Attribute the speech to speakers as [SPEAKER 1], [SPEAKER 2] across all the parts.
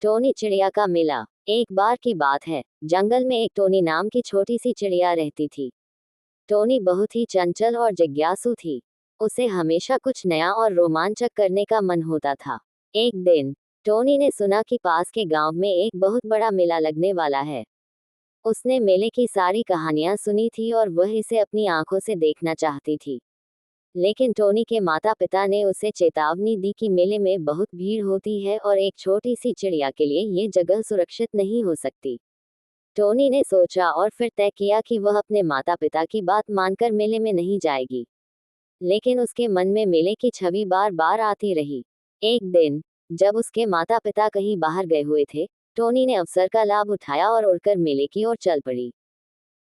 [SPEAKER 1] Tony चिड़िया का मिला। एक बार की बात है, जंगल में एक टोनी नाम की छोटी सी चिड़िया रहती थी। टोनी बहुत ही चंचल और जिज्ञासु थी। उसे हमेशा कुछ नया और रोमांचक करने का मन होता था। एक दिन टोनी ने सुना कि पास के गांव में एक बहुत बड़ा मेला लगने वाला है। उसने मेले की सारी कहानियां सुनी थी और वह इसे अपनी आंखों से देखना चाहती थी। लेकिन टोनी के माता पिता ने उसे चेतावनी दी कि मेले में बहुत भीड़ होती है और एक छोटी सी चिड़िया के लिए ये जगह सुरक्षित नहीं हो सकती। टोनी ने सोचा और फिर तय किया कि वह अपने माता पिता की बात मानकर मेले में नहीं जाएगी। लेकिन उसके मन में मेले की छवि बार बार आती रही। एक दिन जब उसके माता पिता कहीं बाहर गए हुए थे, टोनी ने अवसर का लाभ उठाया और उड़कर मेले की ओर चल पड़ी।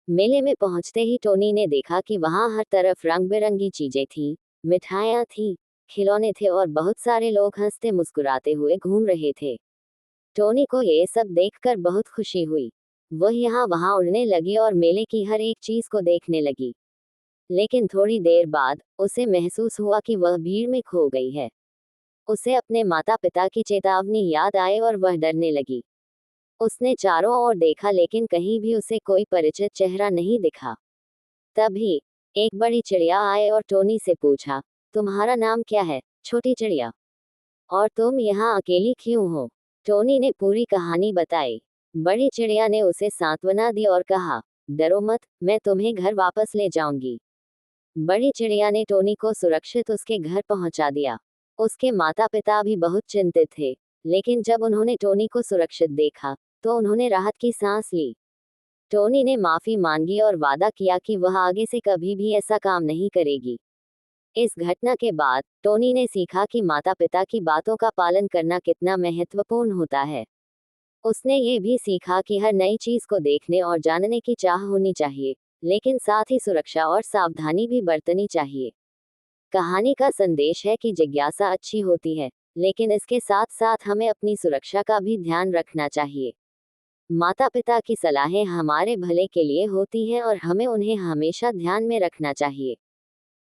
[SPEAKER 1] मेले में पहुंचते ही टोनी ने देखा कि वहां हर तरफ रंग बिरंगी चीजें थीं, मिठाइयां थीं, खिलौने थे और बहुत सारे लोग हंसते मुस्कुराते हुए घूम रहे थे। टोनी को ये सब देखकर बहुत खुशी हुई। वह यहाँ वहां उड़ने लगी और मेले की हर एक चीज को देखने लगी। लेकिन थोड़ी देर बाद उसे महसूस हुआ कि वह भीड़ में खो गई है। उसे अपने माता पिता की चेतावनी याद आए और वह डरने लगी। उसने चारों ओर देखा लेकिन कहीं भी उसे कोई परिचित चेहरा नहीं दिखा। तभी एक बड़ी चिड़िया आए और टोनी से पूछा, तुम्हारा नाम क्या है, छोटी चिड़िया? और तुम यहाँ अकेली क्यों हो? टोनी ने पूरी कहानी बताई। बड़ी चिड़िया ने उसे सांत्वना दी और कहा, डरो मत, मैं तुम्हें घर वापस ले जाऊंगी। बड़ी चिड़िया ने टोनी को सुरक्षित उसके घर पहुंचा दिया। उसके माता पिता भी बहुत चिंतित थे, लेकिन जब उन्होंने टोनी को सुरक्षित देखा तो उन्होंने राहत की सांस ली। टोनी ने माफी मांगी और वादा किया कि वह आगे से कभी भी ऐसा काम नहीं करेगी। इस घटना के बाद टोनी ने सीखा कि माता पिता की बातों का पालन करना कितना महत्वपूर्ण होता है। उसने ये भी सीखा कि हर नई चीज को देखने और जानने की चाह होनी चाहिए, लेकिन साथ ही सुरक्षा और सावधानी भी बरतनी चाहिए। कहानी का संदेश है कि जिज्ञासा अच्छी होती है, लेकिन इसके साथ साथ हमें अपनी सुरक्षा का भी ध्यान रखना चाहिए। माता पिता की सलाहें हमारे भले के लिए होती हैं और हमें उन्हें हमेशा ध्यान में रखना चाहिए।